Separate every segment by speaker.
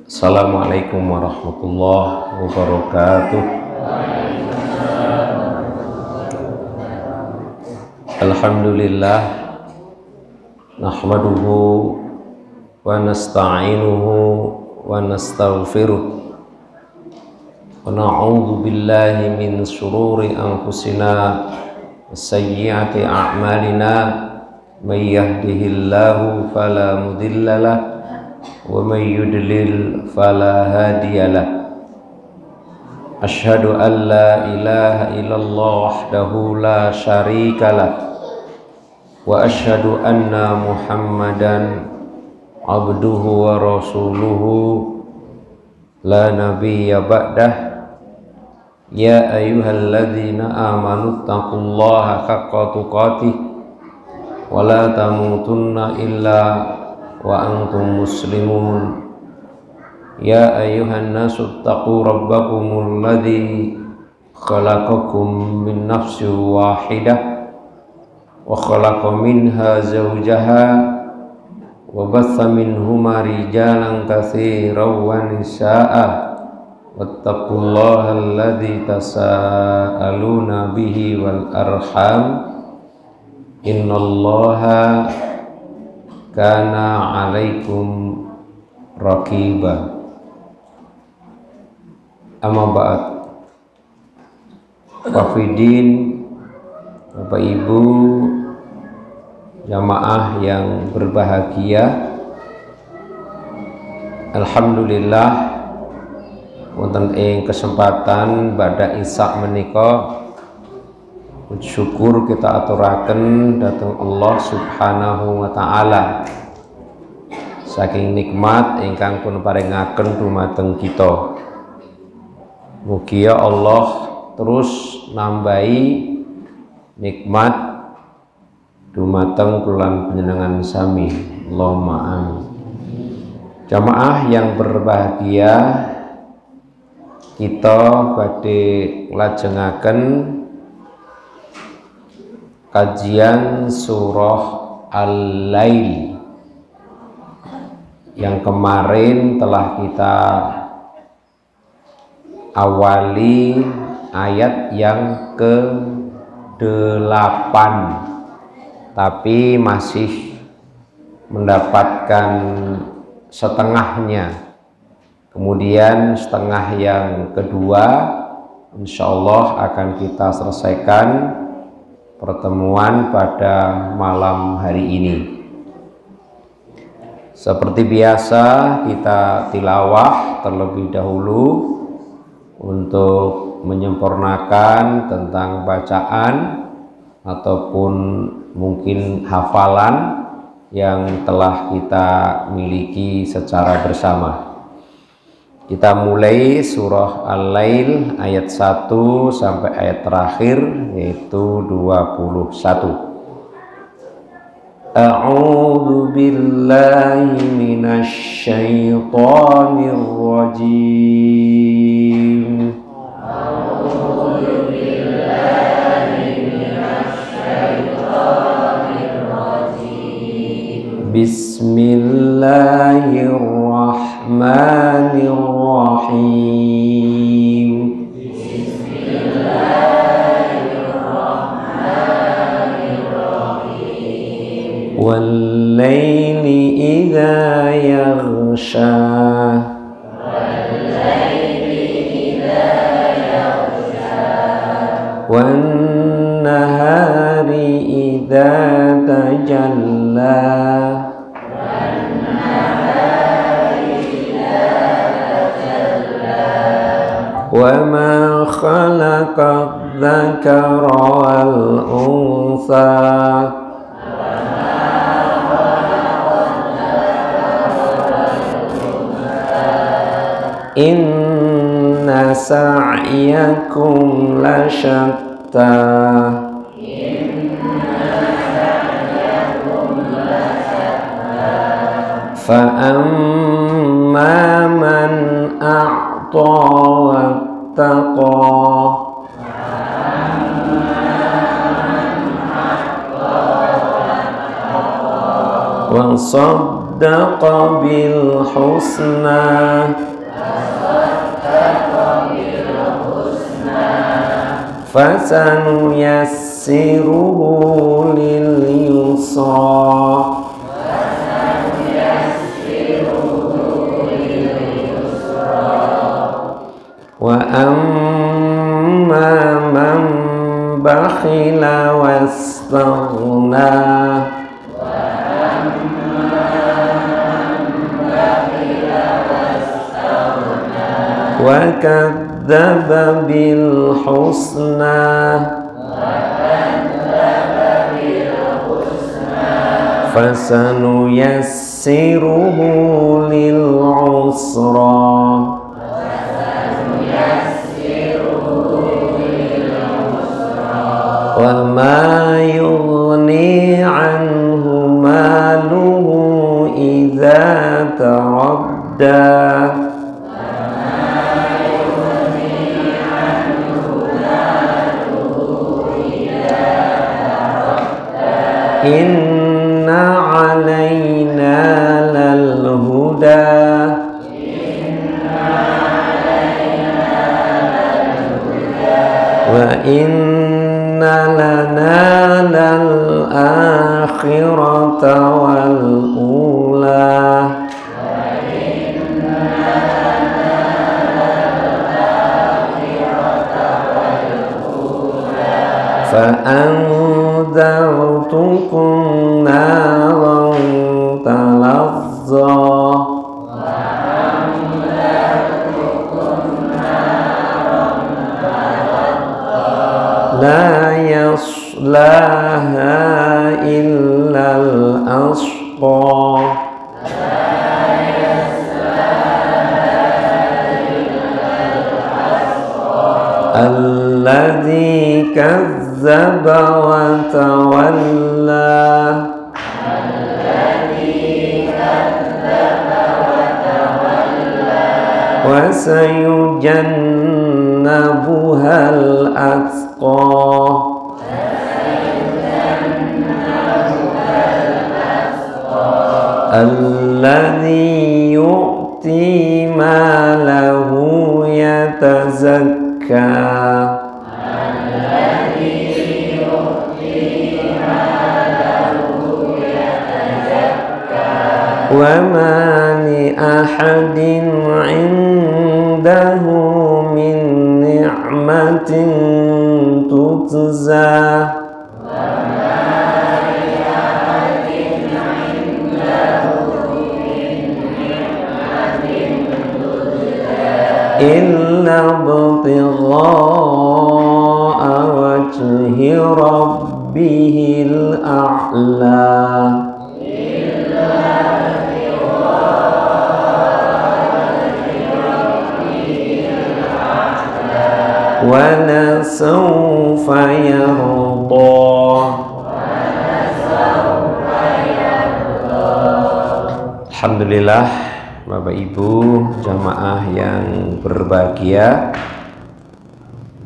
Speaker 1: Assalamualaikum warahmatullahi wabarakatuh. Alhamdulillah, nahmaduhu wa nasta'inuhu wa nastaghfiruh wa na'udzu billahi min shururi anfusina wa sayyiati a'malina. May yahdihillahu fala mudhillalah wa may yudlil fala hadiyalah. Asyhadu an la ilaha illallah wahdahu la syarikalah wa asyhadu anna Muhammadan abduhu wa rasuluhu la nabiyya ba'dah. Ya ayyuhalladzina amanu taqullaha haqqa tuqatih wa la tamutunna illa wa antum muslimun. Ya ayyuhan nasu taqu rabbakumul ladzi khalaqakum min nafsin wahidah wa khalaqa minha zawjaha wa batha minhuma rijalan katsiran wa nisaa'a wattaqullaha alladzi tasaaluna bihi wal arham innallaha kana 'alaikum raqiba. Amma ba'd. Wafidin, Bapak Ibu jamaah yang berbahagia, alhamdulillah wonten ing kesempatan pada Isya menika syukur kita aturaken dhateng Allah Subhanahu wa taala saking nikmat ingkang pun paringaken dumateng kita. Mugi Allah terus nambahi nikmat dumateng kula panjenengan sami. Allahumma amin. Jamaah yang berbahagia, kita badhe nglajengaken kajian surah Al-Lail yang kemarin telah kita awali ayat yang ke-8, tapi masih mendapatkan setengahnya. Kemudian setengah yang kedua insyaallah akan kita selesaikan pertemuan pada malam hari ini. Seperti biasa kita tilawah terlebih dahulu untuk menyempurnakan tentang bacaan ataupun mungkin hafalan yang telah kita miliki secara bersama. Kita mulai surah Al-Lail ayat 1 sampai ayat terakhir yaitu 21. A'udzu billahi minasy syaithanir rajim. A'udzu billahi minasy syaithanir rajim. Bismillahirrahmanirrahim. Wal-laili idza yaghsha. Wan-nahari idza tajalla. Wa ma khalaqa adh-dhakara wal-untha. Inna sa'yakum lasyatta. Fa'amma man a'ta wattaqa. Wa بالحسنى فسنيسره لليسرى وأما من بخل واستغنى وكذب بالحسنى فسنيسره للعسرى وما يغني عنه ماله إذا تردى إن علينا للهدى وإن لنا للآخرة والأولى فأنذرتكم نارا تلظى لا يصلاها إلا الأشقى الذي كذب وتولى وسيجنبها الأتقى الذي يؤتي ماله يتزكى وما لأحد عنده من نعمة تجزى إلا ابتغاء وجه ربه الأعلى ولسوف يرضى. Alhamdulillah Bapak Ibu jamaah yang berbahagia,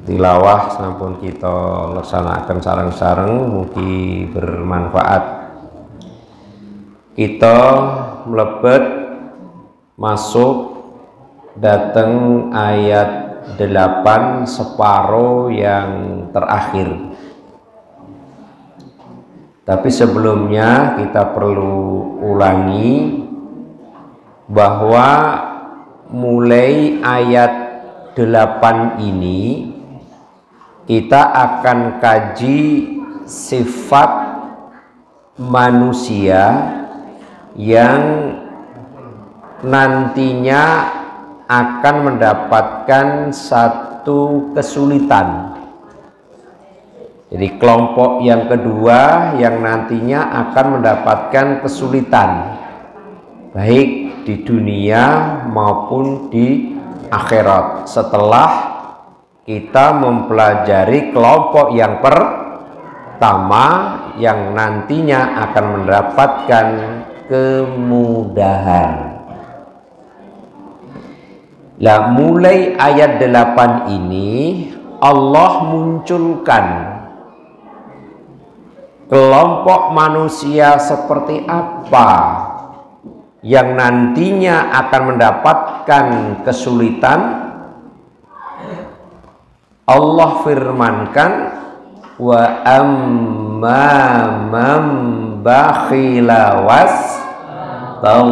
Speaker 1: tilawah sampun kita laksanakan sareng-sareng mugi bermanfaat. Kita mlebet masuk dateng ayat 8 separuh yang terakhir. Tapi sebelumnya kita perlu ulangi bahwa mulai ayat 8 ini kita akan kaji sifat manusia yang nantinya akan mendapatkan satu kesulitan. Jadi kelompok yang kedua yang nantinya akan mendapatkan kesulitan baik di dunia maupun di akhirat setelah kita mempelajari kelompok yang pertama yang nantinya akan mendapatkan kemudahan. Lah mulai ayat 8 ini Allah munculkan kelompok manusia seperti apa yang nantinya akan mendapatkan kesulitan, Allah firmankan, wa amma man bakhila wastaghna.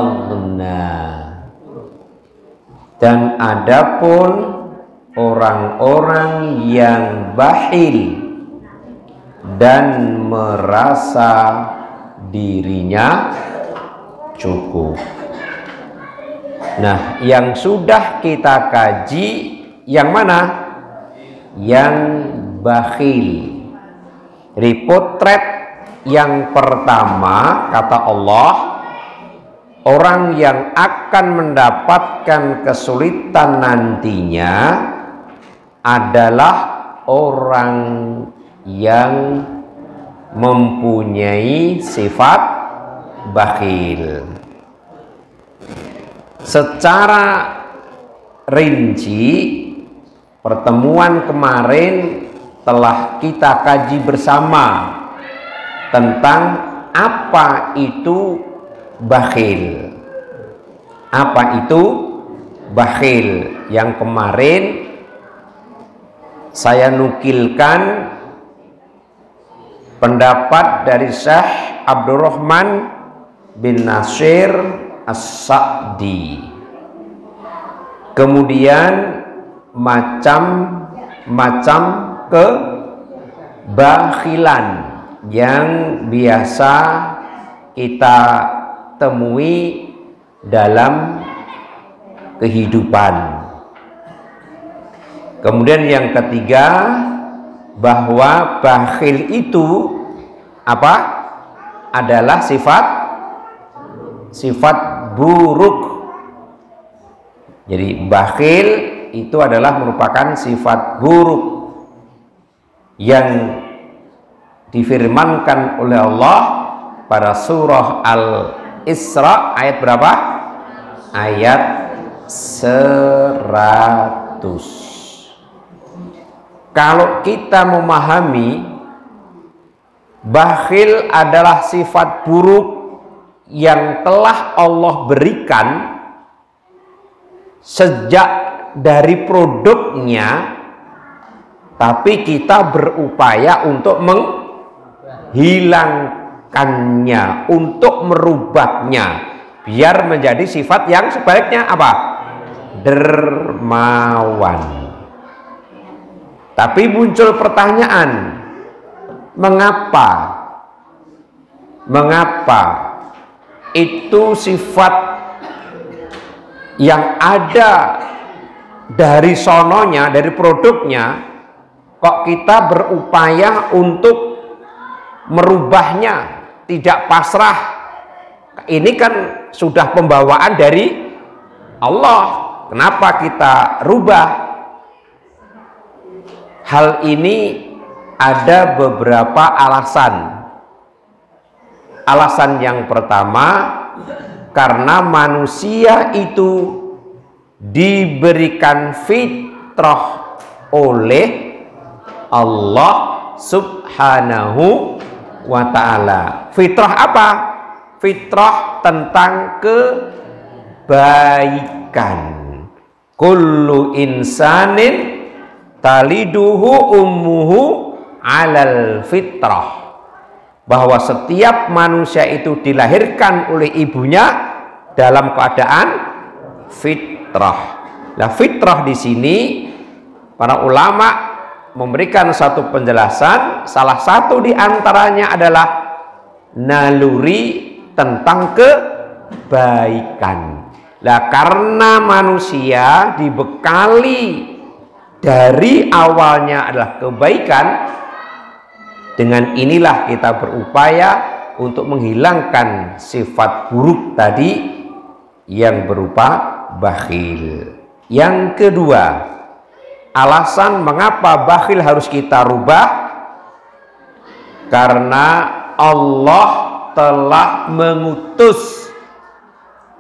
Speaker 1: Dan adapun orang-orang yang bakhil dan merasa dirinya cukup. Nah, yang sudah kita kaji yang mana? Yang bakhil. Jadi potret yang pertama kata Allah, orang yang akan mendapatkan kesulitan nantinya adalah orang yang mempunyai sifat bakhil. Secara rinci pertemuan kemarin telah kita kaji bersama tentang apa itu bakhil. Apa itu bakhil? Yang kemarin saya nukilkan pendapat dari Syekh Abdurrahman bin Nasir As-Sa'di. Kemudian macam-macam kebakhilan yang biasa kita temui dalam kehidupan. Kemudian yang ketiga, bahwa bakhil itu apa? Adalah sifat buruk. Jadi bakhil itu adalah merupakan sifat buruk yang difirmankan oleh Allah pada surah Al-Isra ayat berapa? Ayat 100. Kalau kita memahami bakhil adalah sifat buruk yang telah Allah berikan sejak dari produknya, tapi kita berupaya untuk menghilangkannya, untuk merubahnya biar menjadi sifat yang sebaliknya apa? Dermawan. Tapi muncul pertanyaan, mengapa itu sifat yang ada dari sononya, dari produknya, kok kita berupaya untuk merubahnya, tidak pasrah? Ini kan sudah pembawaan dari Allah, kenapa kita rubah? Hal ini ada beberapa alasan. Alasan yang pertama, karena manusia itu diberikan fitrah oleh Allah Subhanahu wa ta'ala. Fitrah apa? Fitrah tentang kebaikan. Kullu insanin taliduhu ummuhu alal fitrah, bahwa setiap manusia itu dilahirkan oleh ibunya dalam keadaan fitrah. Nah, fitrah di sini para ulama memberikan satu penjelasan, salah satu di antaranya adalah naluri tentang kebaikan. Nah, karena manusia dibekali dari awalnya adalah kebaikan, dengan inilah kita berupaya untuk menghilangkan sifat buruk tadi yang berupa bakhil. Yang kedua, alasan mengapa bakhil harus kita rubah, karena Allah telah mengutus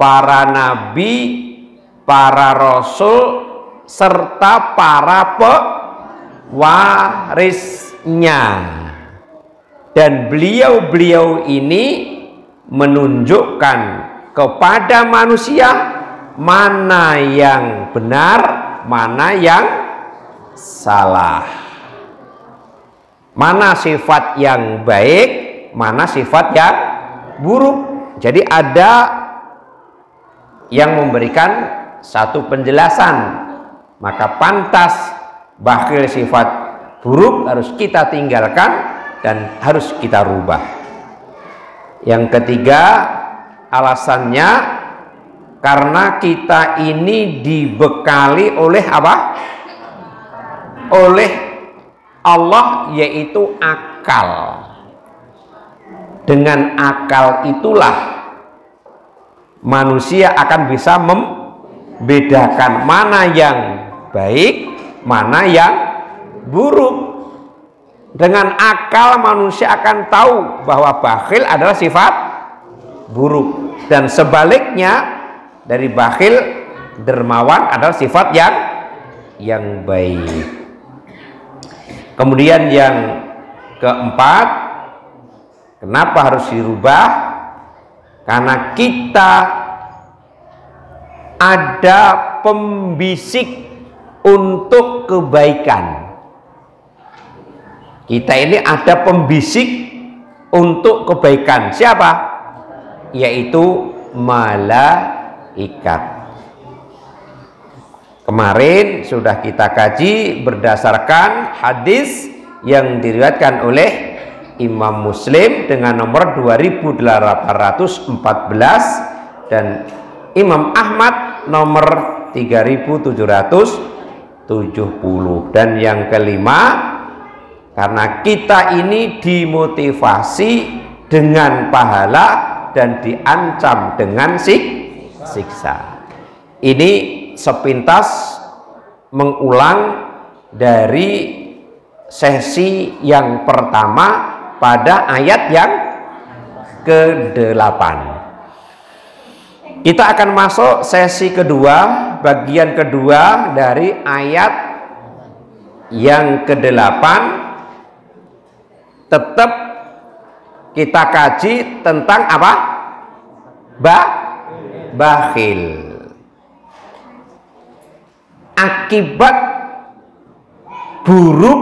Speaker 1: para nabi, para rasul, serta para pewarisnya, dan beliau-beliau ini menunjukkan kepada manusia mana yang benar, mana yang salah, mana sifat yang baik, mana sifat yang buruk. Jadi ada yang memberikan satu penjelasan, maka pantas bakhil sifat buruk harus kita tinggalkan dan harus kita rubah. Yang ketiga, alasannya karena kita ini dibekali oleh apa? Oleh Allah, yaitu akal. Dengan akal itulah manusia akan bisa membedakan mana yang baik, mana yang buruk. Dengan akal manusia akan tahu bahwa bakhil adalah sifat buruk, dan sebaliknya dari bakhil, dermawan adalah sifat yang baik. Kemudian yang keempat, kenapa harus dirubah? Karena kita ada pembisik untuk kebaikan. Kita ini ada pembisik untuk kebaikan. Siapa? Yaitu malaikat. Kemarin sudah kita kaji berdasarkan hadis yang diriwayatkan oleh Imam Muslim dengan nomor 2814 dan Imam Ahmad nomor 3770. Dan yang kelima, karena kita ini dimotivasi dengan pahala dan diancam dengan siksa. Ini sepintas mengulang dari sesi yang pertama pada ayat yang ke-8. Kita akan masuk sesi kedua, bagian kedua dari ayat yang ke-8. Tetap kita kaji tentang apa? Bakhil. Akibat buruk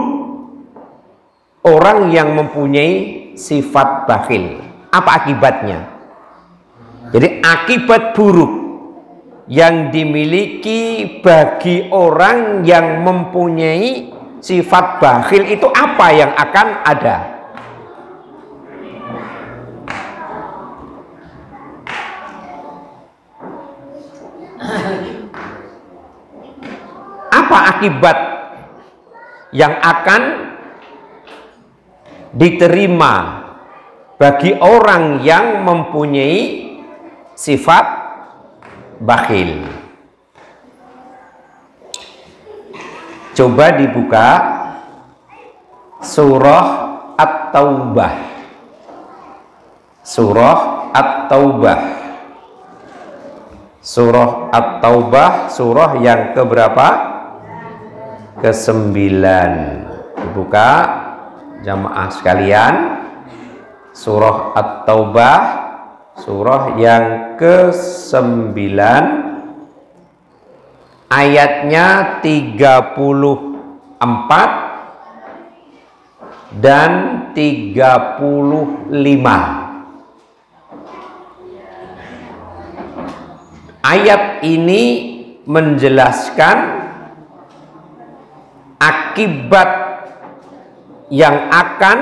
Speaker 1: orang yang mempunyai sifat bakhil. Apa akibatnya? Jadi akibat buruk yang dimiliki bagi orang yang mempunyai sifat bakhil itu apa yang akan ada? Apa akibat yang akan diterima bagi orang yang mempunyai sifat bakhil? Coba dibuka surah At-Taubah. Surah At-Taubah. Surah At-Taubah, surah yang keberapa? Ke-9. Dibuka jamaah sekalian, surah At-Taubah, surah yang ke-9, ayatnya 34 dan 35. Ayat ini menjelaskan akibat yang akan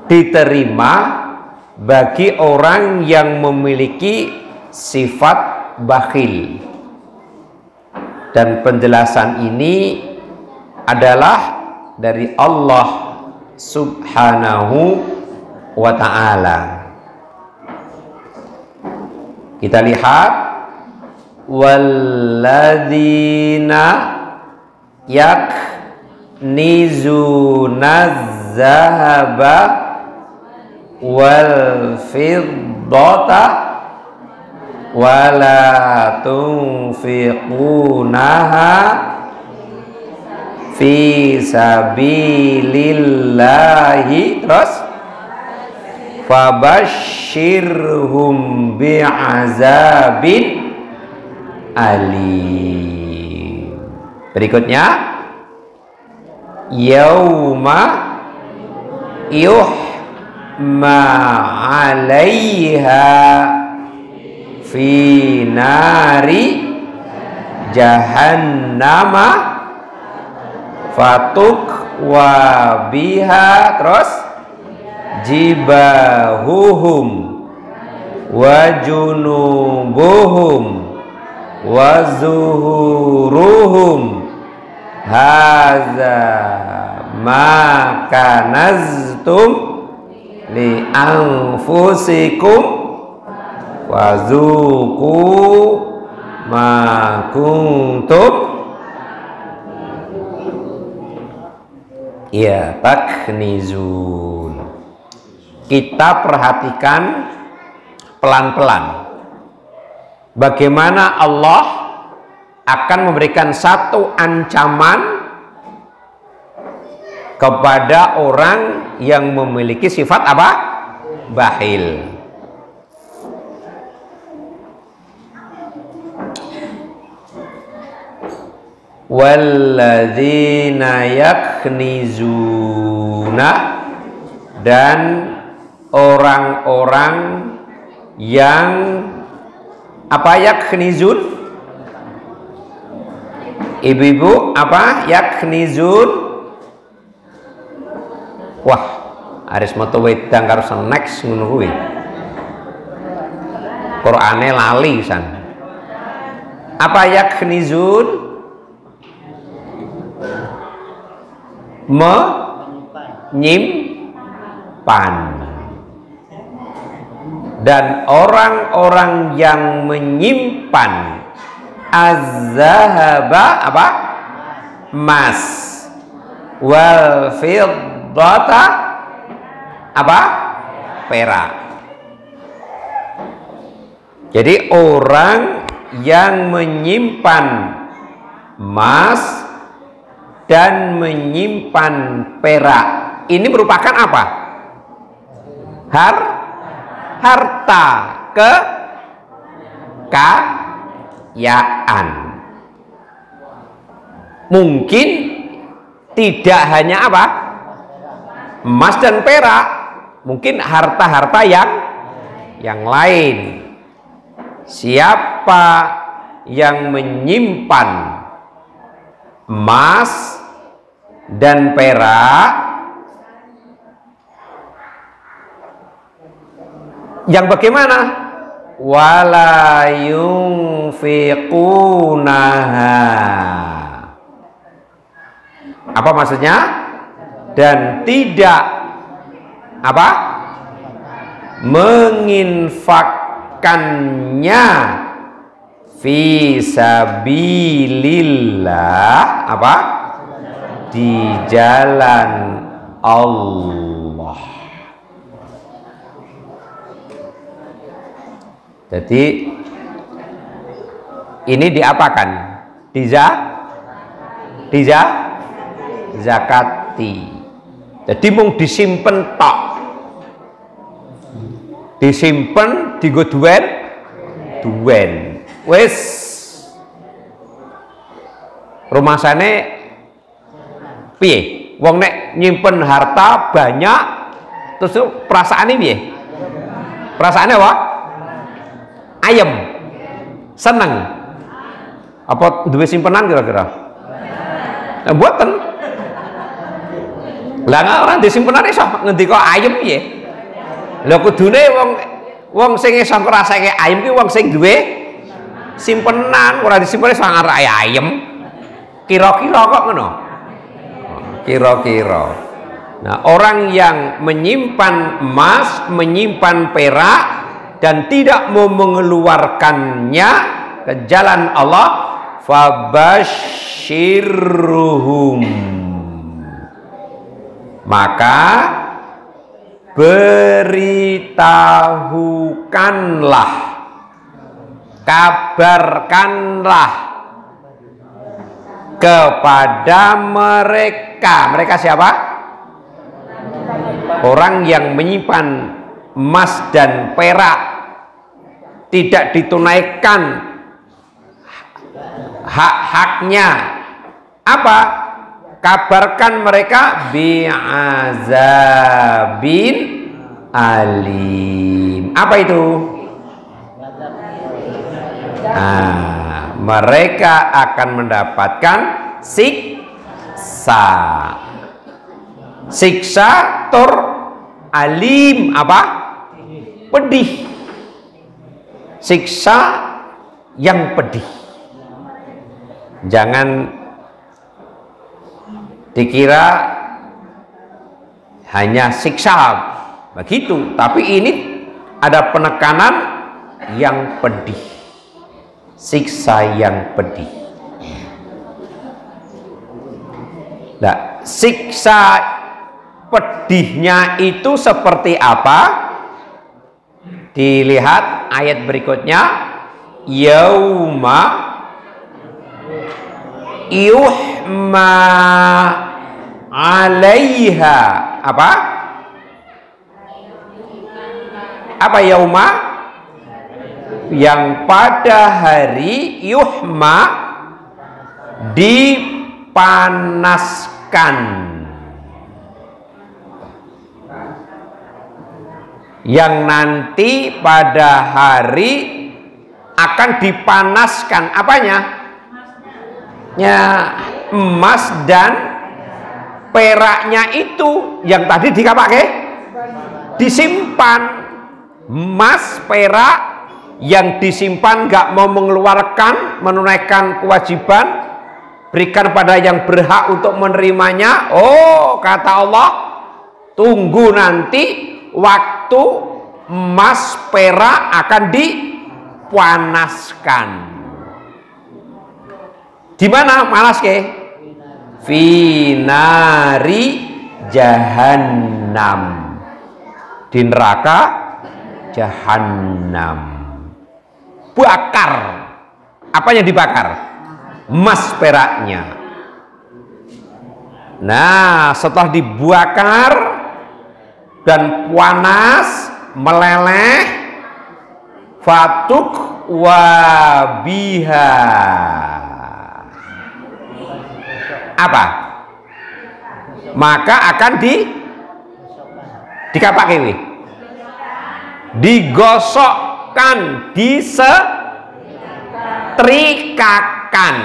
Speaker 1: diterima bagi orang yang memiliki sifat bakhil. Dan penjelasan ini adalah dari Allah Subhanahu wa ta'ala. Kita lihat, walladzina yaknizuna zahaba wal fiddata wala tunfiqunaha fi sabilillahi, terus fabashshirhum bi'azabin alim. Berikutnya, yauma yuhma 'alaiha fi nari jahannama fatukwa biha, terus jibahuhum wa junubuhum wa zuhuruhum hadza ma kanaztum li anfusikum wazuku ma kuntum ya taknizun. Kita perhatikan pelan-pelan bagaimana Allah akan memberikan satu ancaman kepada orang yang memiliki sifat apa? Bakhil. Walladzina yaknizuna, dan orang-orang yang apa? Yaknizun, ibu-ibu, apa? Yaknizun. Wah, aris metu wedang karo next ngono kuwi. Qur'ane lali san. Apa yaknizun? Menyimpan. Dan orang-orang yang menyimpan az-zahaba, apa? Emas, wal fiddata, apa? Perak. Jadi orang yang menyimpan emas dan menyimpan perak ini merupakan apa? Harta kekayaan. Mungkin tidak hanya apa? Emas dan perak, mungkin harta-harta yang lain. Siapa yang menyimpan emas dan perak yang bagaimana? Wala yunfiqunaha. Apa maksudnya? Dan tidak apa? Menginfakkannya fi sabilillah, apa? Di jalan Allah. Jadi ini diapakan? Zakati. Jadi mung disimpen tok. Disimpen dienggo duwen. Wis rumasane piye? Wong nek nyimpen harta banyak terus perasaane piye? Perasaane apa? Ayem, seneng. Apa duwe simpenan kira-kira? Mboten. Lah ora disimpenan iso ngendika ayem piye? Lha kudune wong sing iso ngrasake ayem ki wong sing duwe simpenan, ora disimpen iso ngarake ayem. Kira-kira kok ngono. Kira-kira. Nah, orang yang menyimpan emas, menyimpan perak dan tidak mau mengeluarkannya ke jalan Allah, fabashshirhum, maka beritahukanlah, kabarkanlah kepada mereka. Mereka siapa? Orang yang menyimpan emas dan perak tidak ditunaikan hak-haknya, apa? Kabarkan mereka bi'azabin alim. Apa itu? Mereka akan mendapatkan siksa tur alim, apa? Pedih. Siksa yang pedih. Jangan dikira hanya siksa begitu, tapi ini ada penekanan yang pedih, siksa yang pedih. Nah, siksa pedihnya itu seperti apa? Dilihat ayat berikutnya, yauma yuhma 'alaiha, apa? Apa yauma? Yang pada hari yuhma dipanaskan, yang nanti pada hari akan dipanaskan apanya? Ya, emas dan peraknya itu yang tadi dipakai disimpan. Emas perak yang disimpan nggak mau mengeluarkan, menunaikan kewajiban, berikan pada yang berhak untuk menerimanya. Oh, kata Allah, tunggu nanti waktu emas perak akan dipanaskan. Di mana malas ke? Finari jahannam, di neraka jahannam. Bakar. Apa yang dibakar? Emas peraknya. Nah, setelah dibakar dan panas meleleh, fatuk wabiha, apa? Maka akan dikapakai, digosokkan, disetrikakan,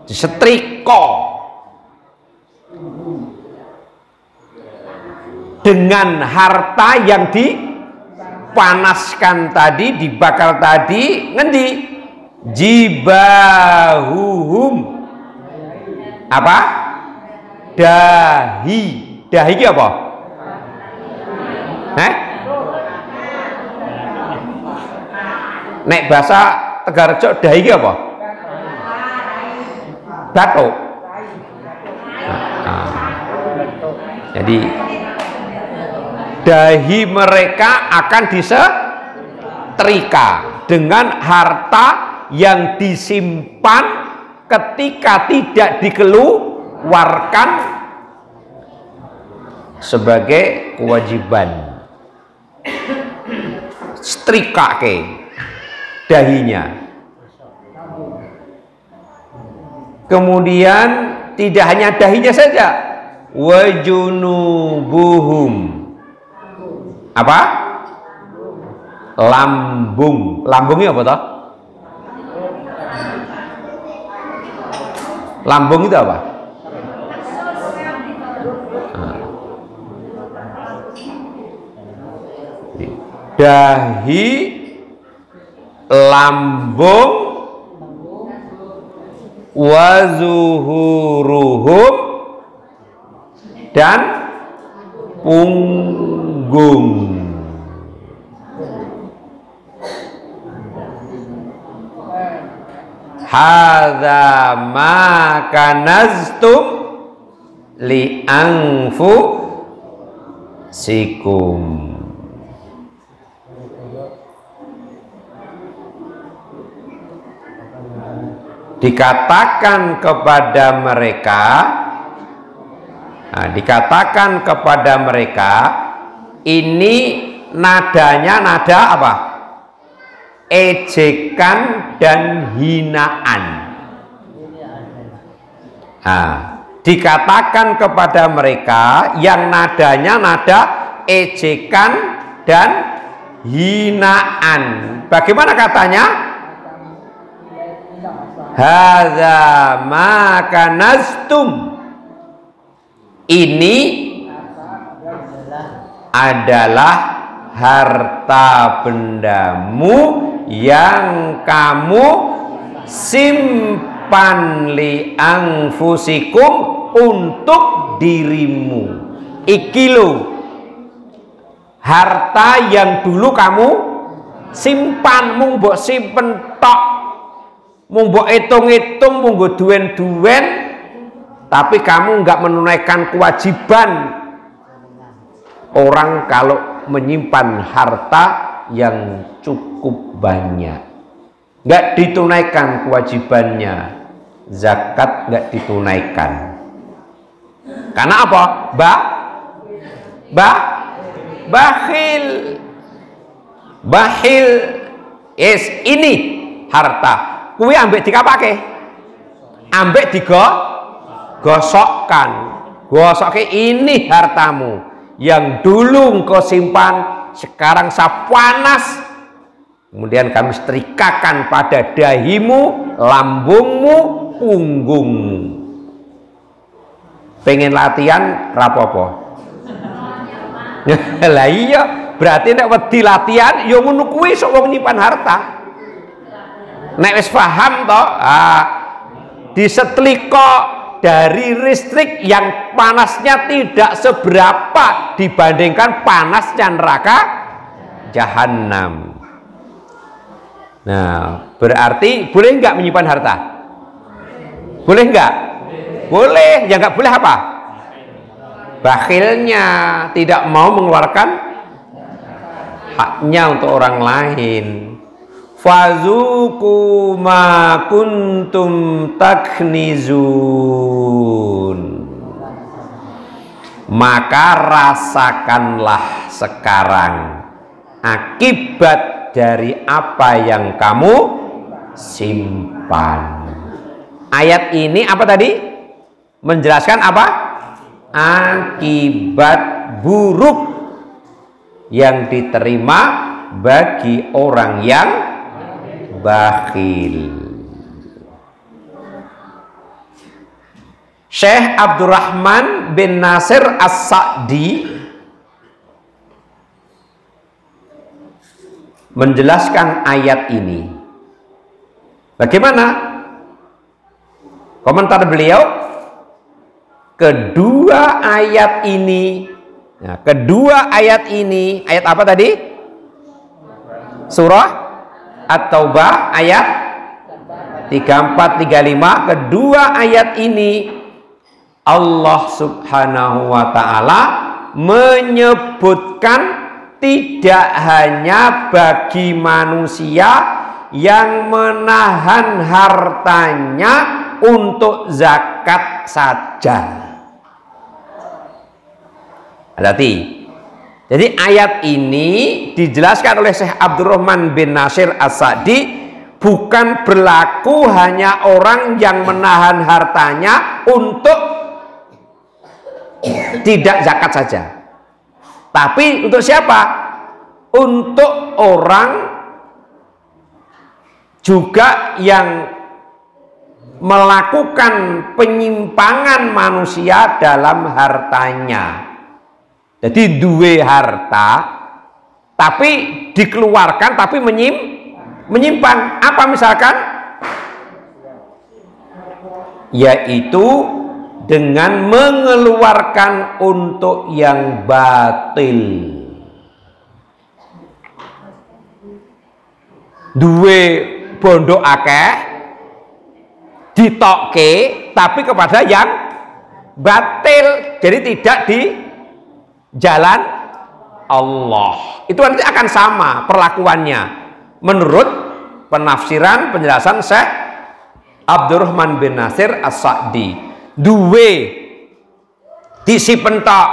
Speaker 1: disetrika dengan harta yang dipanaskan tadi, dibakar tadi. Ngendi? Jibahuhum, apa? Dahi. Dahi itu apa? Nek bahasa Tegarjo dahi itu apa? Batuk. Jadi dahi mereka akan disetrika dengan harta yang disimpan ketika tidak dikeluarkan sebagai kewajiban. Setrika ke dahinya. Kemudian tidak hanya dahinya saja, wajunubuhum, apa? Lambung. Lambungnya apa toh? Lambung itu apa? Dahi, lambung, wazuhuruhum, dan punggung. Hadza ma kanaztum li anfusikum. Dikatakan kepada mereka, dikatakan kepada mereka, Ini nadanya nada apa? Ejekan dan hinaan. Nah, dikatakan kepada mereka yang nadanya nada ejekan dan hinaan. Bagaimana katanya? Hadza ma kanastum. Ini adalah harta bendamu yang kamu simpan li anfusikum untuk dirimu. Iki lo harta yang dulu kamu simpan, mung mbok simpen tok, mung mbok hitung-hitung, mung mbok duwen-duwen, tapi kamu nggak menunaikan kewajiban. Orang kalau menyimpan harta yang cukup banyak, nggak ditunaikan kewajibannya, zakat nggak ditunaikan. Karena apa? Bakhil. Yes, ini harta. Kuwi ambek dikapake, ambek digosokkan. Gosokke ini hartamu yang dulu engkau simpan, sekarang panas, kemudian kami setrikakan pada dahimu, lambungmu, punggungmu. Pengen latihan rapopo? Lah iya, berarti nek wedi latihan ya ngono kuwi sok wong nyimpan harta. Nek wis paham to, disetlika dari listrik yang panasnya tidak seberapa dibandingkan panasnya neraka jahanam. Nah, berarti boleh nggak menyimpan harta? Boleh nggak? Boleh. Yang nggak boleh apa? Bakhilnya, tidak mau mengeluarkan haknya untuk orang lain. Fazuku ma kuntum taknizun. Maka rasakanlah sekarang akibat dari apa yang kamu simpan. Ayat ini apa tadi? Menjelaskan apa? Akibat buruk yang diterima bagi orang yang bakhil. Syekh Abdurrahman bin Nasir As-Sa'di menjelaskan ayat ini. Bagaimana? Komentar beliau, kedua ayat ini, ayat apa tadi? Surah At-Taubah ayat 34-35. Kedua ayat ini Allah Subhanahu wa ta'ala menyebutkan tidak hanya bagi manusia yang menahan hartanya untuk zakat saja. Hati. Jadi ayat ini dijelaskan oleh Syekh Abdurrahman bin Nasir As-Sa'di bukan berlaku hanya orang yang menahan hartanya untuk tidak zakat saja. Tapi untuk siapa? Untuk orang juga yang melakukan penyimpangan manusia dalam hartanya. Jadi duwe harta tapi dikeluarkan tapi menyimpan. Apa misalkan? Yaitu dengan mengeluarkan untuk yang batil. Duwe bondo akeh ditokke tapi kepada yang batil, jadi tidak di jalan Allah. Itu nanti akan sama perlakuannya menurut penafsiran penjelasan Syekh Abdurrahman bin Nasir As-Sa'di. Duwe disimpen tok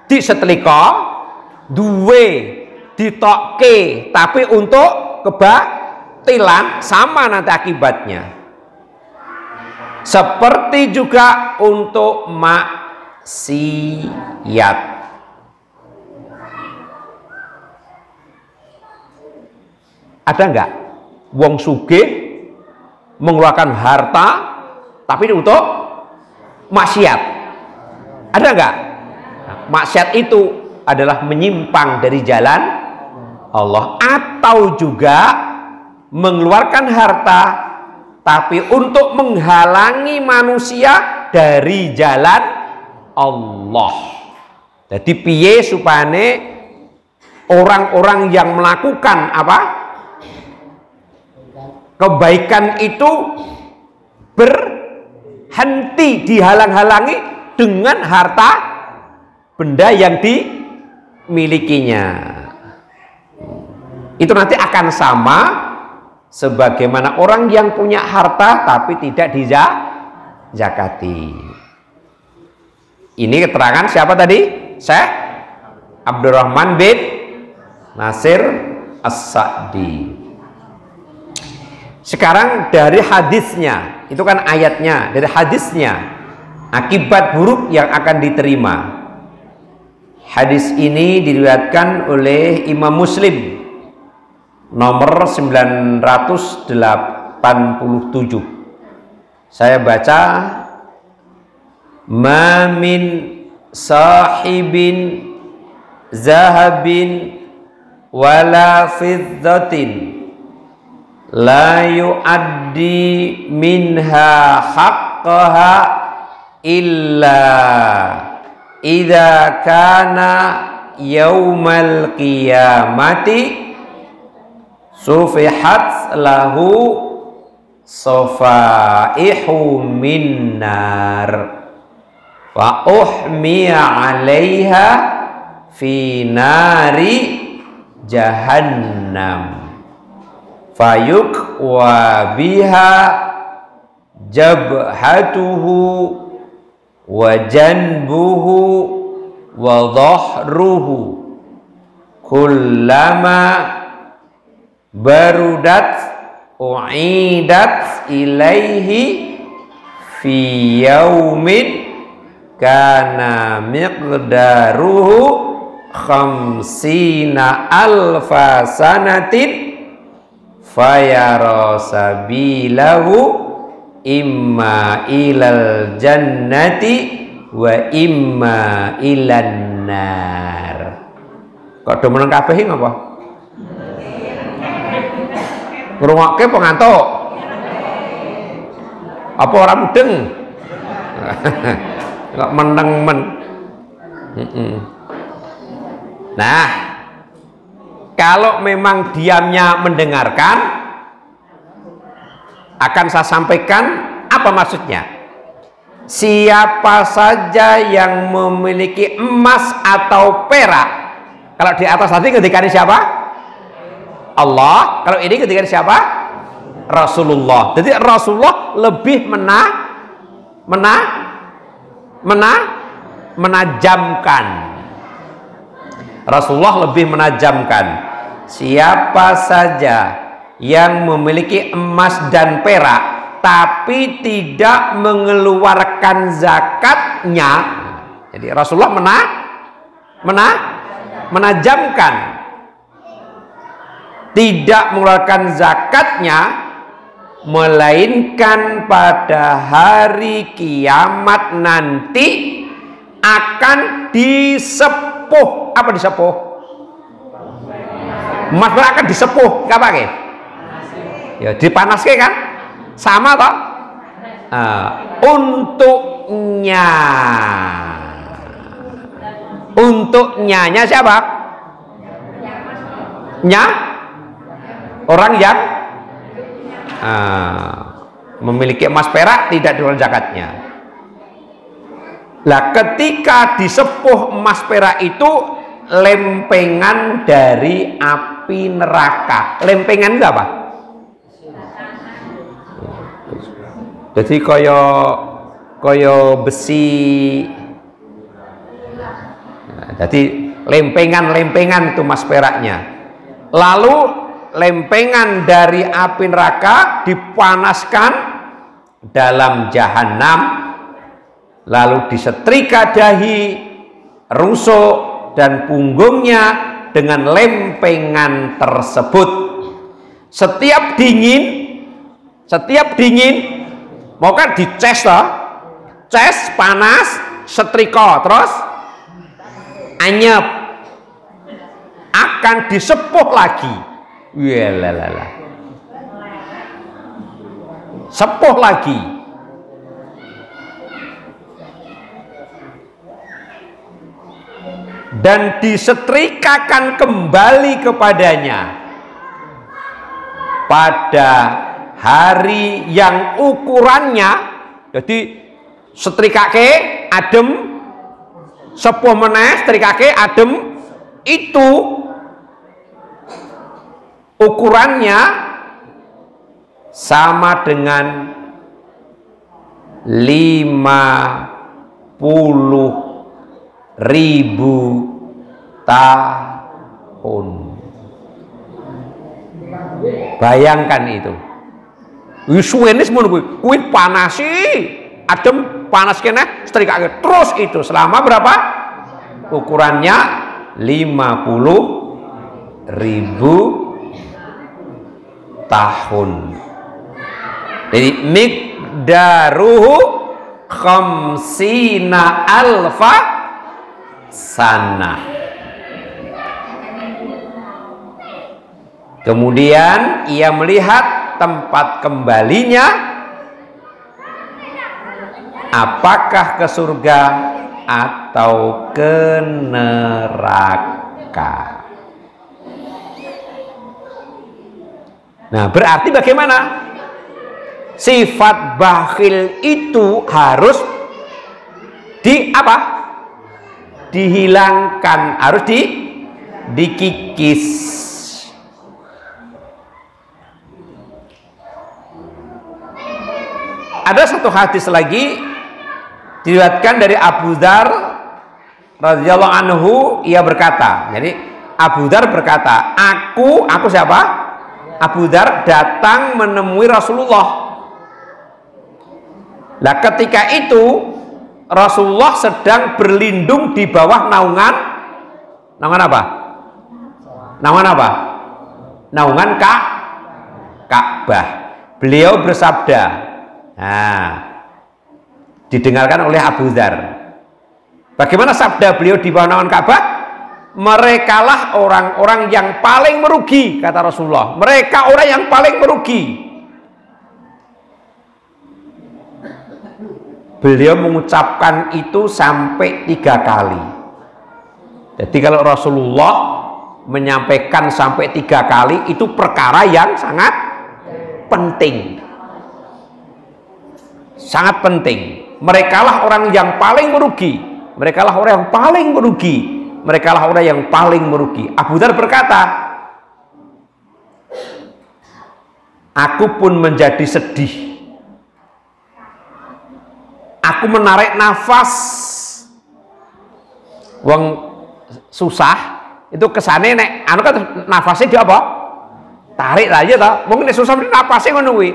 Speaker 1: disetlika, duwe ditokke tapi untuk kebatilan, sama nanti akibatnya. Seperti juga untuk maksiat. Ada enggak wong sugih mengeluarkan harta tapi untuk maksiat? Ada enggak? Maksiat itu adalah menyimpang dari jalan Allah, atau juga mengeluarkan harta tapi untuk menghalangi manusia dari jalan Allah. Jadi piye supane orang-orang yang melakukan apa? Kebaikan itu berhenti, dihalang-halangi dengan harta benda yang dimilikinya. Itu nanti akan sama sebagaimana orang yang punya harta tapi tidak dizakati. Ini keterangan siapa tadi? Syekh Abdurrahman bin Nasir As-Sa'di. Sekarang dari hadisnya, itu kan ayatnya, dari hadisnya akibat buruk yang akan diterima. Hadis ini diriwayatkan oleh Imam Muslim nomor 987. Saya baca, ma min sahibin zahabin wala fiddatin la yu'addi minha haqqaha illa idza kana yaumal qiyamati sufihat lahu safaihu min nar wa uhmiya 'alaiha fi nari jahannam fayuk wa biha jabhatuhu wa janbuhu wa dhahruhu kullama barudat u'idat ilaihi fi yaumin kana miqdaruhu khamsina alfa sanatin fayara sabilahu imma ilal jannati wa imma ilan nar. Kok demen kabeh iki ngapa? Ngrungokke apa ngantuk? Apa ora mudeng? Kok meneng men. Nah, kalau memang diamnya mendengarkan, akan saya sampaikan apa maksudnya. Siapa saja yang memiliki emas atau perak, kalau di atas tadi ketika siapa? Allah. Kalau ini ketika siapa? Rasulullah. Jadi Rasulullah lebih menajamkan. Rasulullah lebih menajamkan. Siapa saja yang memiliki emas dan perak tapi tidak mengeluarkan zakatnya, jadi Rasulullah menajamkan, tidak mengeluarkan zakatnya, melainkan pada hari kiamat nanti akan disepuh. Apa disepuh? Emas perak akan disepuh, nggak pakai? Ya dipanaske kan? Sama toh? Untuknya siapa? Orang yang memiliki emas perak tidak dikeluarkan zakatnya. Lah ketika disepuh emas perak itu lempengan dari api neraka. Lempengan itu apa? Jadi kaya besi. Nah, jadi lempengan-lempengan itu emas peraknya. Lalu lempengan dari api neraka dipanaskan dalam jahanam, lalu disetrika dahi, rusuk dan punggungnya dengan lempengan tersebut. Setiap dingin mau kan dicas toh, cas panas, setrika terus anyep, akan disepuh lagi. Yalalala. Sepuh lagi. Dan disetrikakan kembali kepadanya pada hari yang ukurannya, jadi setrikake adem, sepuh meneh setrikake adem, itu ukurannya sama dengan 50.000 tahun. Bayangkan itu. Suwenis mun kuwi panasi, adem, panas kene, setrikake terus itu selama berapa? Ukurannya 50.000 tahun. Jadi miqdaruhu khamsina alfa sanah. Kemudian ia melihat tempat kembalinya, apakah ke surga atau ke neraka. Nah, berarti bagaimana? Sifat bakhil itu harus dihilangkan, harus dikikis. Ada satu hadis lagi diriwayatkan dari Abu Dzar radhiyallahu anhu, ia berkata, jadi Abu Dzar berkata, aku siapa? Abu Dzar datang menemui Rasulullah. Nah, ketika itu Rasulullah sedang berlindung di bawah naungan apa? Naungan apa? Naungan Ka'bah. Beliau bersabda, nah, didengarkan oleh Abu Dzar. Bagaimana sabda beliau di bawah naungan Ka'bah? Merekalah orang-orang yang paling merugi, kata Rasulullah. Mereka orang yang paling merugi. Beliau mengucapkan itu sampai 3 kali. Jadi kalau Rasulullah menyampaikan sampai 3 kali, itu perkara yang sangat penting. Sangat penting. Merekalah orang yang paling merugi. Merekalah orang yang paling merugi. Merekalah orang yang paling merugi. Abu Dzar berkata, aku pun menjadi sedih. Aku menarik nafas. Wong susah itu kesane nek anu kan nafasnya dia apa? Tarik aja toh. Mungkin nek susah nafasnya ngono kuwi.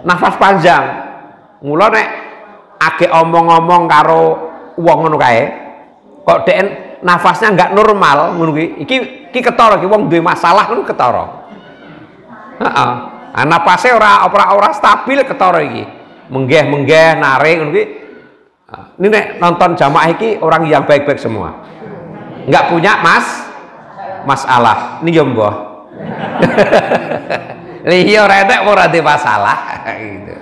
Speaker 1: Nafas panjang. Mula nek age omong-omong karo wong ngono kae, kok dhek nafasnya enggak normal ngono kuwi. Iki ketara iki wong duwe masalah ngono ketara. Heeh. Nah, napasnya ora stabil ketara iki. Menggeh narik ngono kuwi. Ini nek nonton jamaah iki orang yang baik-baik semua. Enggak punya masalah. Ini yo mbah. Iya ora enek ora ada masalah gitu.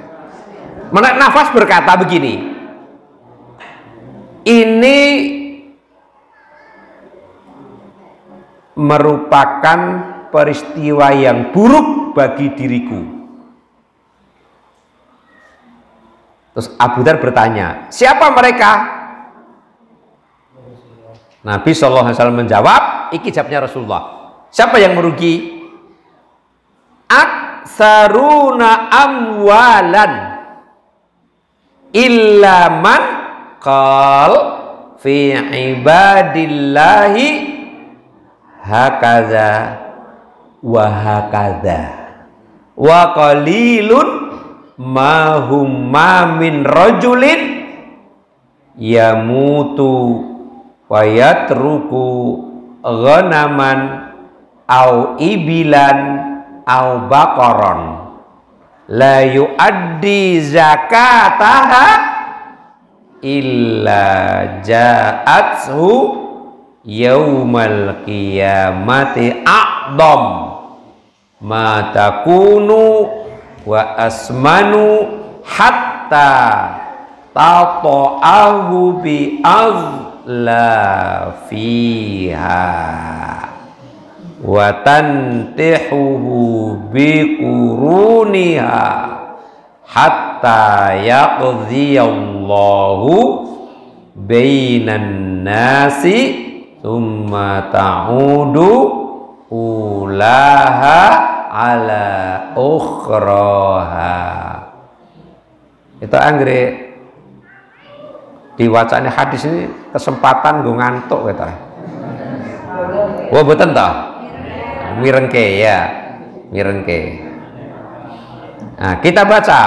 Speaker 1: Menarik nafas berkata begini. Ini merupakan peristiwa yang buruk bagi diriku. Terus Abu Dzar bertanya, siapa mereka? Nabi SAW menjawab, iki jawabnya Rasulullah. Siapa yang merugi? Aksaruna amwalan illa man qal fi ibadillahi hakadha wa hakadha wa qalilun ma hum ma min rajulin yamutu wa yatruku ghanaman au ibilan au baqaran la yuaddi zakataha illa ja'athu yaumal qiyamati a'dham ma takunu wa asmanu hatta tata'ahu bi azla fiha wa tantihuhu bi quruniha hatta yaqdhiyallahu bainan nasi thumma ta'udu ulaha ala ukhraha. Itu anggere diwacane hadis ini kesempatan gue ngantuk kita. Wah betul toh? Mirengke ya, mirengke. Nah, kita baca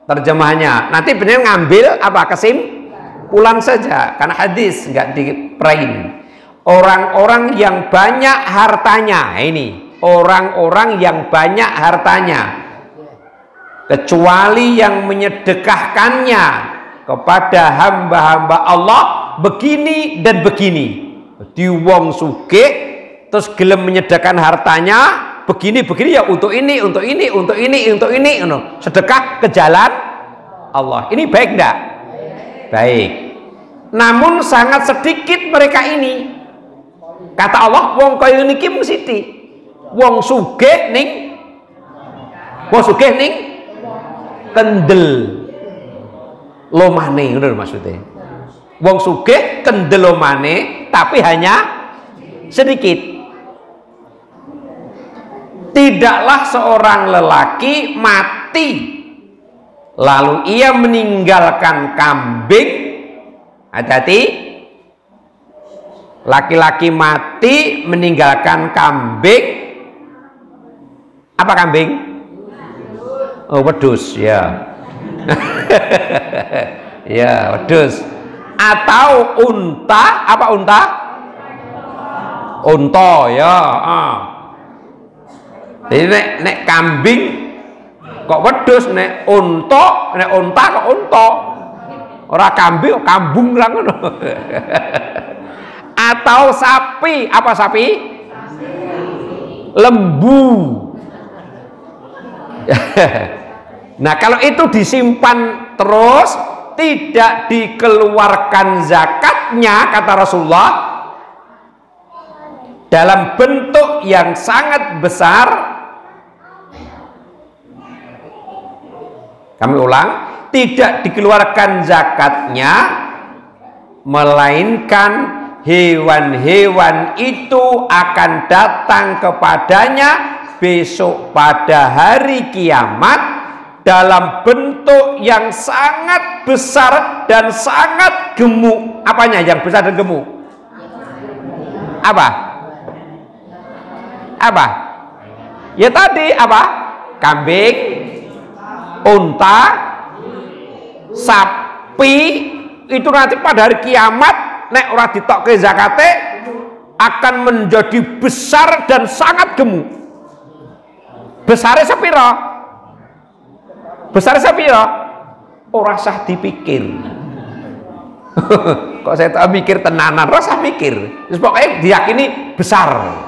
Speaker 1: terjemahannya. Nanti benar ngambil apa kesimpulan saja, karena hadis nggak diprain. Orang-orang yang banyak hartanya, ini orang-orang yang banyak hartanya, kecuali yang menyedekahkannya kepada hamba-hamba Allah begini dan begini. Di wong sugih terus gelem menyedekahkan hartanya begini-begini ya untuk ini, untuk ini, untuk ini, untuk ini, sedekah ke jalan Allah. Ini baik enggak? Baik. Namun sangat sedikit mereka ini. Kata Allah, wong kaya niki mung sithik. Wong sugih ning kendel lomane, ngono maksudnya. Wong sugih kendel lomane tapi hanya sedikit. Tidaklah seorang lelaki mati lalu ia meninggalkan kambing. Hati-hati, laki-laki mati meninggalkan kambing. Apa kambing? Oh, wedhus ya. Ya, wedhus. Atau unta, apa unta? Unta ya. Jadi nek kambing kok wedhus, nek unta kok unta. Ora kambing kok kambung lah ngono. Atau sapi, apa sapi? Lembu. Nah, kalau itu disimpan terus tidak dikeluarkan zakatnya, kata Rasulullah, dalam bentuk yang sangat besar. Kami ulang, tidak dikeluarkan zakatnya, melainkan hewan-hewan itu akan datang kepadanya besok pada hari kiamat dalam bentuk yang sangat besar dan sangat gemuk. Apanya yang besar dan gemuk? Apa? Apa? Ya tadi apa? Kambing, unta, sapi. Itu nanti pada hari kiamat nek ora ditokke zakate akan menjadi besar dan sangat gemuk. Besarnya sepiro? Besarnya sepiro? Ora sah dipikir. Kok saya tak mikir tenanan, ora sah mikir. Terus pokoknya diyakini besar.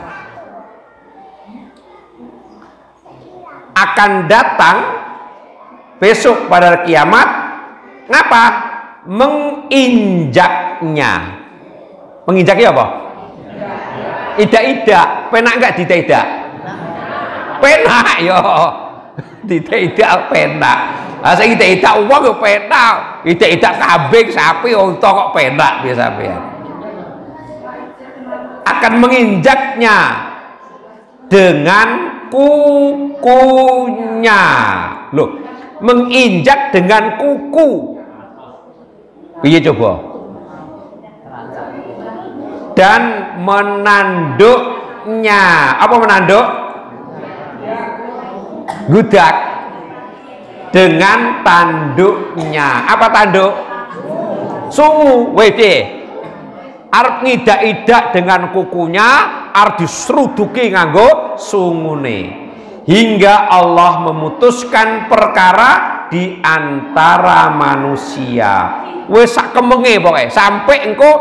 Speaker 1: Akan datang besok pada kiamat. Ngapa? Menginjaknya. Menginjaknya apa? Ida-ida. Penak enggak ida-ida? Penak yo. Ida-ida penak. Saya ida-ida uang yo penak. Ida-ida kambing, sapi, unta kok penak biasa-biasa. Akan menginjaknya dengan kukunya. Loh, menginjak dengan kuku. Iya coba. dan menanduknya. Apa menanduk? Gudak dengan tanduknya. Apa tanduk? Sungu. Wede arep ngidak-idak dengan kukunya, arep disruduki nganggo sungune, hingga Allah memutuskan perkara di antara manusia. Wis sak kemenge pokoke sampai engko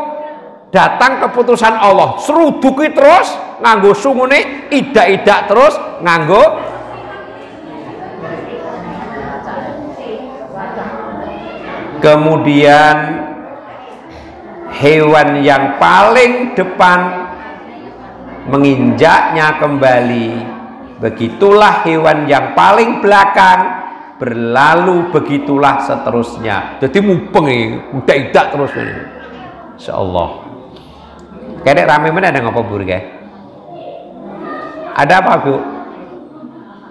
Speaker 1: datang keputusan Allah, sruduki terus nganggo sungune, idak-idak terus nganggo. Kemudian hewan yang paling depan menginjaknya kembali, begitulah hewan yang paling belakang berlalu, begitulah seterusnya. Jadi mupeng idak-idak terus ini. Insyaallah. Kayak rame mana ada ngapa bur kayak? Ada apa Bu?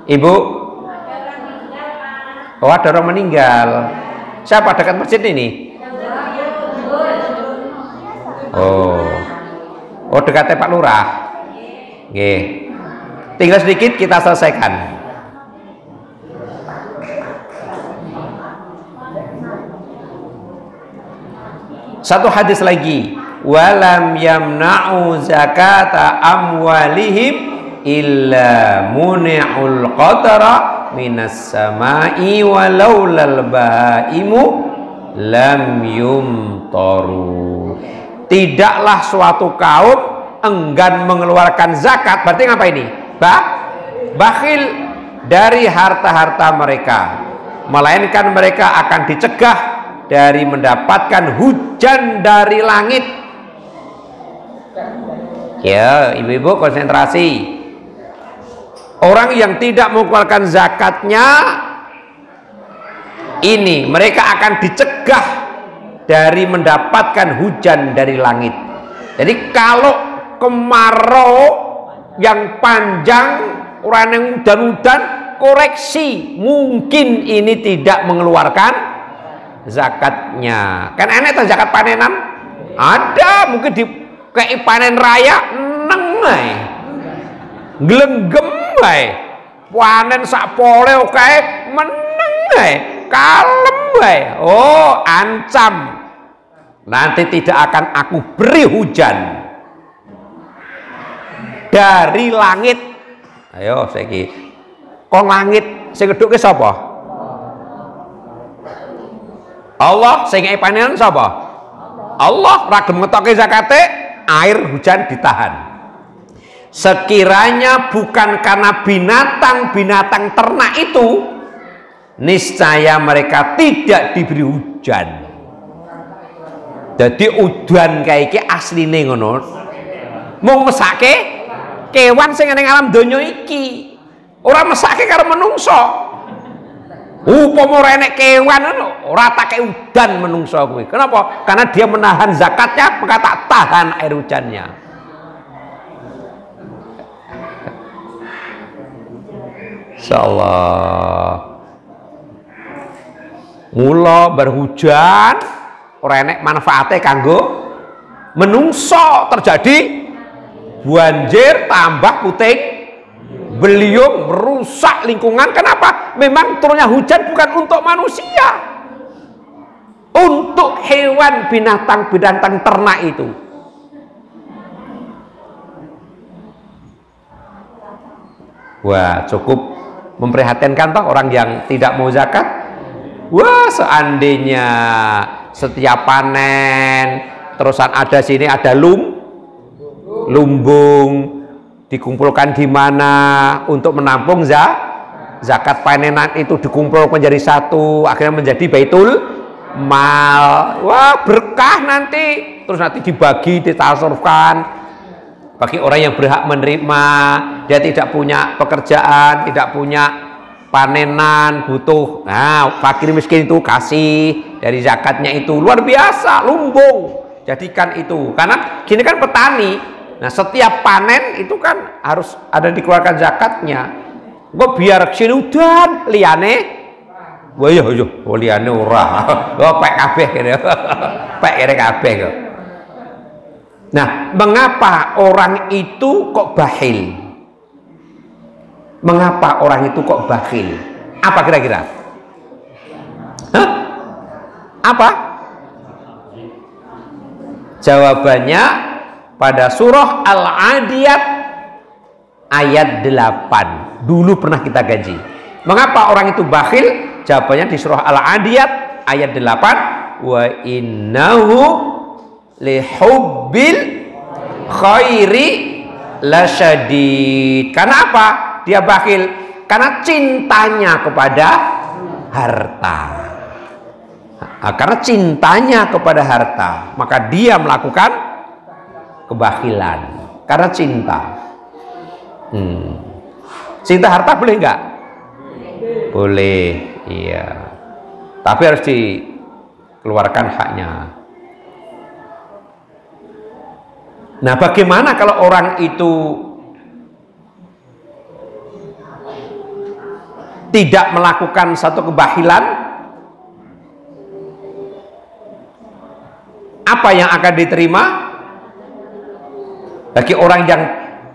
Speaker 1: Ibu? Oh, ada orang meninggal. Siapa dekat masjid ini? Oh dekatnya Pak Lurah. Oke. Tinggal sedikit kita selesaikan. Satu hadis lagi, walam yamna'u zakata amwalihim illa muni'ul qatara minas sama'i walaulal ba'imu lam yumtaru. Tidaklah suatu kaum enggan mengeluarkan zakat, berarti ngapa ini? Bakhil dari harta-harta mereka, melainkan mereka akan dicegah dari mendapatkan hujan dari langit. Ya, ibu-ibu konsentrasi. Orang yang tidak mengeluarkan zakatnya ini, mereka akan dicegah dari mendapatkan hujan dari langit. Jadi kalau kemarau yang panjang, orang yang udan-udan, koreksi, mungkin ini tidak mengeluarkan zakatnya. Kan enak tuh zakat panenan? Ada, mungkin di kayak panen raya nengai glenggem wae, panen sak pole kae meneng wae, kalem wae. Oh, ancam nanti tidak akan aku beri hujan dari langit. Ayo saiki kok langit sing ngedukke sapa? Allah. Sing ngei panenan sapa? Allah. Ra gelem ngetokke zakate, air hujan ditahan. Sekiranya bukan karena binatang-binatang ternak itu, niscaya mereka tidak diberi hujan. Jadi udan kayak iki asline ngono. Mung mesake kewan sing ning alam donya iki. Ora mesake karo menungso. Upama ora enek kewan ngono, ora take udan menungso kuwi. Kenapa? Karena dia menahan zakatnya, maka tak tahan air hujannya. Insyaallah. Mula berhujan ora enek manfaate kanggo menungso, terjadi banjir tambah puting beliung, merusak lingkungan. Kenapa? Memang turunnya hujan bukan untuk manusia, untuk hewan, binatang ternak itu. Wah, cukup memprihatinkan toh orang yang tidak mau zakat. Wah, seandainya setiap panen terusan ada sini ada lumbung dikumpulkan di mana untuk menampung zakat panenan itu, dikumpul menjadi satu, akhirnya menjadi baitul mal. Wah, berkah nanti, terus nanti dibagi, ditransferkan bagi orang yang berhak menerima. Dia tidak punya pekerjaan, tidak punya panenan, butuh, nah fakir miskin itu kasih dari zakatnya itu. Luar biasa, lumbung jadikan itu. Karena gini kan petani, nah setiap panen itu kan harus ada dikeluarkan zakatnya. Gue biar sini udan liane, wah yo liane ora, pek kabeh kene, pek kene kabeh kok. Nah, mengapa orang itu kok bakhil? Mengapa orang itu kok bakhil? Apa kira-kira? Hah? Apa? Jawabannya pada surah Al-Adiyat ayat 8. Dulu pernah kita kaji. Mengapa orang itu bakhil? Jawabannya di surah Al-Adiyat ayat 8. Wa innahu lihubbil khairi lasyadid. Karena apa? Dia bakhil karena cintanya kepada harta. Karena cintanya kepada harta, maka dia melakukan kebakhilan karena cinta. Cinta harta boleh enggak? Boleh, iya. Tapi harus dikeluarkan haknya. Nah, bagaimana kalau orang itu tidak melakukan satu kebakhilan? Apa yang akan diterima bagi orang yang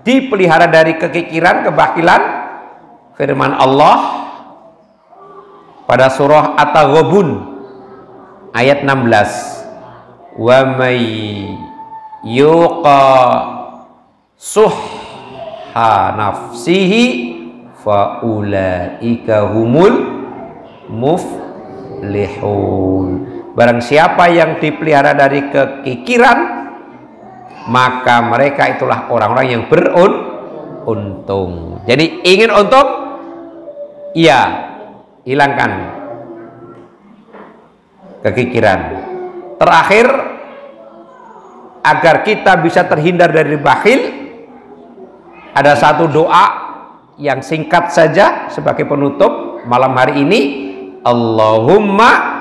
Speaker 1: dipelihara dari kekikiran, kebakhilan? Firman Allah pada surah At-Taghabun ayat 16. Wa may yuqa suhha nafsihi fa ulaika humul muflihun. Barang siapa yang dipelihara dari kekikiran, maka mereka itulah orang-orang yang beruntung. Jadi ingin untung? Iya, hilangkan kekikiran. Terakhir, agar kita bisa terhindar dari bakhil, ada satu doa yang singkat saja sebagai penutup malam hari ini. Allahumma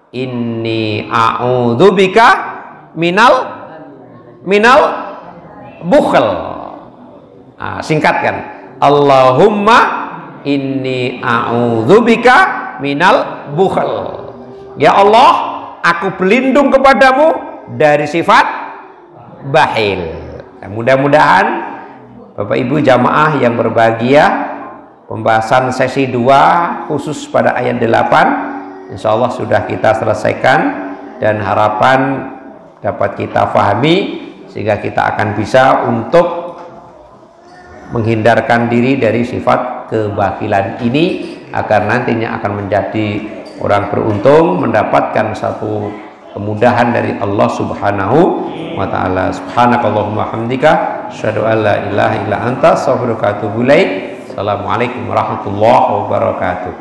Speaker 1: inni a'udzubika minal bukhl. Singkatkan. Allahumma inni a'udzubika minal bukhl. Ya Allah, aku berlindung kepadamu dari sifat bakhil. Nah, mudah-mudahan Bapak Ibu jamaah yang berbahagia, pembahasan sesi 2 khusus pada ayat 8 insya Allah sudah kita selesaikan, dan harapan dapat kita pahami sehingga kita akan bisa untuk menghindarkan diri dari sifat kebakhilan ini, agar nantinya akan menjadi orang beruntung, mendapatkan satu kemudahan dari Allah Subhanahu wa ta'ala. Subhanakallahumma hamdika asyhadu an la ilaha illa anta astaghfiruka wa atubu ilaik. Assalamualaikum warahmatullahi wabarakatuh.